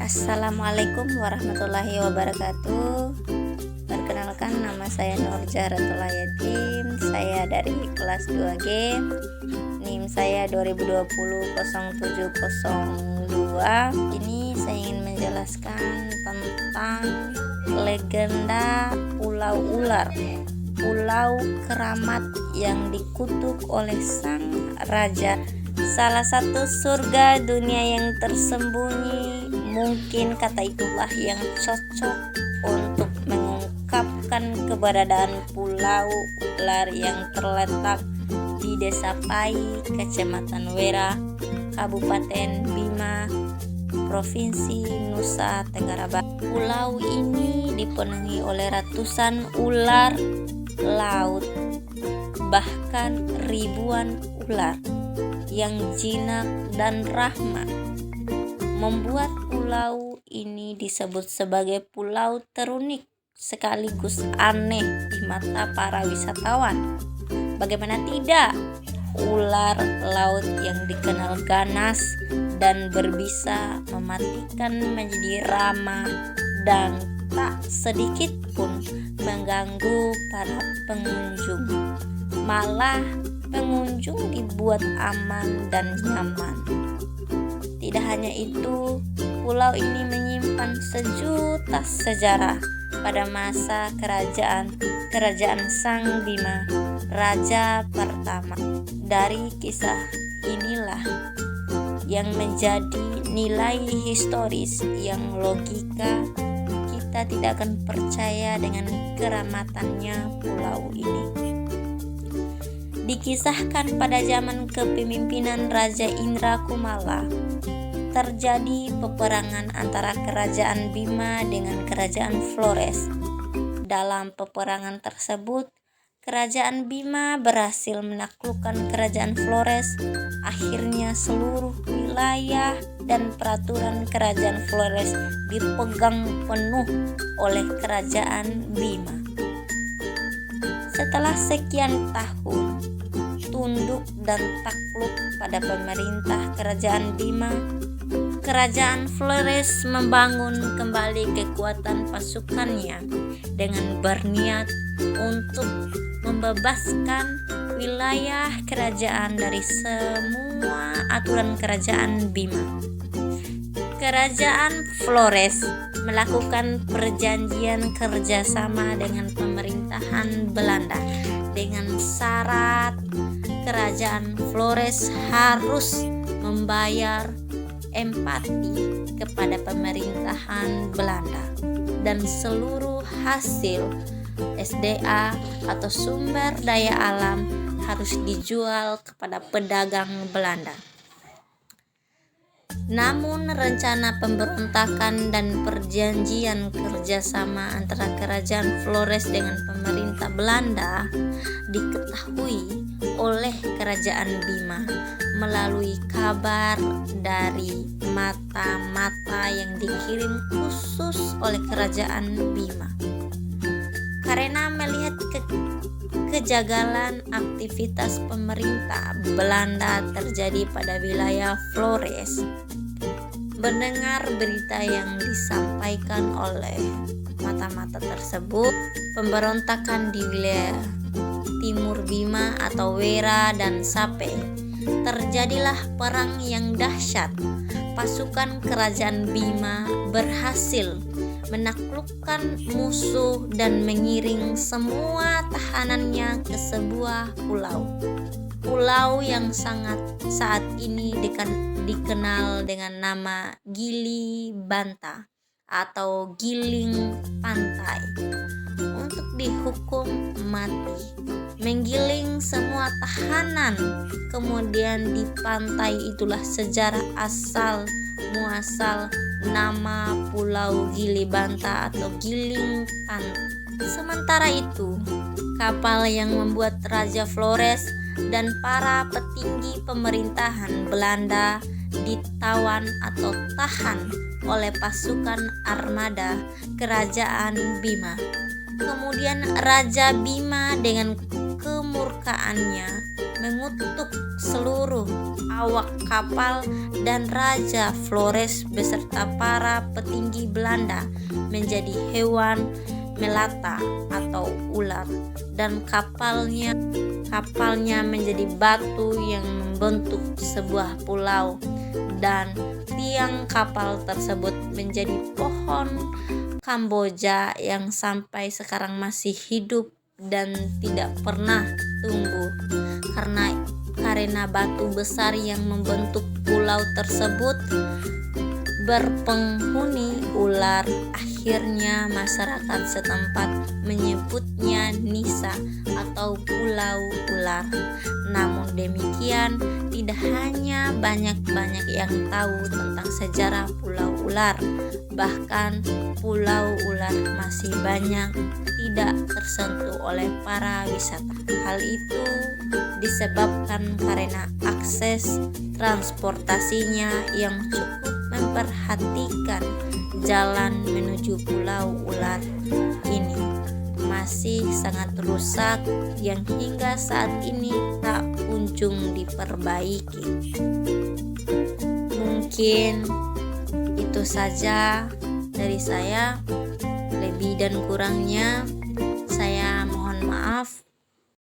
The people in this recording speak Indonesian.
Assalamualaikum warahmatullahi wabarakatuh. Perkenalkan, nama saya Nur Zahratul Yatim. Saya dari kelas 2G. NIM saya 2020-0702. Ini saya ingin menjelaskan tentang legenda Pulau Ular, Pulau Keramat yang dikutuk oleh sang raja. Salah satu surga dunia yang tersembunyi. Mungkin kata itulah yang cocok untuk mengungkapkan keberadaan Pulau Ular yang terletak di Desa Pai, Kecamatan Wera, Kabupaten Bima, Provinsi Nusa Tenggara Barat. Pulau ini dipenuhi oleh ratusan ular laut, bahkan ribuan ular yang jinak dan rahmat, membuat pulau ini disebut sebagai pulau terunik sekaligus aneh di mata para wisatawan. Bagaimana tidak, ular laut yang dikenal ganas dan berbisa mematikan menjadi ramah dan tak sedikit pun mengganggu para pengunjung. Malah pengunjung dibuat aman dan nyaman. Tidak hanya itu, pulau ini menyimpan sejuta sejarah pada masa kerajaan Sang Bima, raja pertama. Dari kisah inilah yang menjadi nilai historis yang logika kita tidak akan percaya dengan keramatannya pulau ini. Dikisahkan pada zaman kepemimpinan Raja Indra Kumala, terjadi peperangan antara kerajaan Bima dengan kerajaan Flores. Dalam peperangan tersebut, kerajaan Bima berhasil menaklukkan kerajaan Flores. Akhirnya seluruh wilayah dan peraturan kerajaan Flores dipegang penuh oleh kerajaan Bima. Setelah sekian tahun tunduk dan takluk pada pemerintah kerajaan Bima, kerajaan Flores membangun kembali kekuatan pasukannya dengan berniat untuk membebaskan wilayah kerajaan dari semua aturan kerajaan Bima. Kerajaan Flores melakukan perjanjian kerjasama dengan pemerintahan Belanda dengan syarat kerajaan Flores harus membayar empati kepada pemerintahan Belanda dan seluruh hasil SDA atau sumber daya alam harus dijual kepada pedagang Belanda. Namun rencana pemberontakan dan perjanjian kerjasama antara kerajaan Flores dengan pemerintah Belanda diketahui oleh kerajaan Bima melalui kabar dari mata-mata yang dikirim khusus oleh kerajaan Bima. Karena melihat kejagalan aktivitas pemerintah Belanda terjadi pada wilayah Flores, mendengar berita yang disampaikan oleh mata-mata tersebut, pemberontakan di wilayah Timur Bima atau Wera dan Sape, terjadilah perang yang dahsyat. Pasukan kerajaan Bima berhasil menaklukkan musuh dan mengiring semua tahanannya ke sebuah pulau yang saat ini dikenal dengan nama Gili Banta atau Giling Pantai, untuk dihukum mati, menggiling semua tahanan. Kemudian di pantai itulah sejarah asal muasal nama Pulau Gili Banta atau Giling Pantai. Sementara itu, kapal yang membuat Raja Flores dan para petinggi pemerintahan Belanda ditawan atau tahan oleh pasukan armada kerajaan Bima. Kemudian Raja Bima dengan kemurkaannya mengutuk seluruh awak kapal dan Raja Flores beserta para petinggi Belanda menjadi hewan melata atau ular, dan kapalnya menjadi batu yang membentuk sebuah pulau, dan tiang kapal tersebut menjadi pohon Kamboja yang sampai sekarang masih hidup dan tidak pernah tumbuh karena batu besar yang membentuk pulau tersebut berpenghuni ular. Akhirnya masyarakat setempat menyebutnya Nisa atau Pulau Ular. Namun demikian, tidak hanya banyak yang tahu tentang sejarah Pulau Ular, bahkan Pulau Ular masih banyak tidak tersentuh oleh para wisata. Hal itu disebabkan karena akses transportasinya yang cukup memperhatikan. Jalan menuju Pulau Ular ini masih sangat rusak yang hingga saat ini tak kunjung diperbaiki. Mungkin itu saja dari saya. Lebih dan kurangnya saya mohon maaf.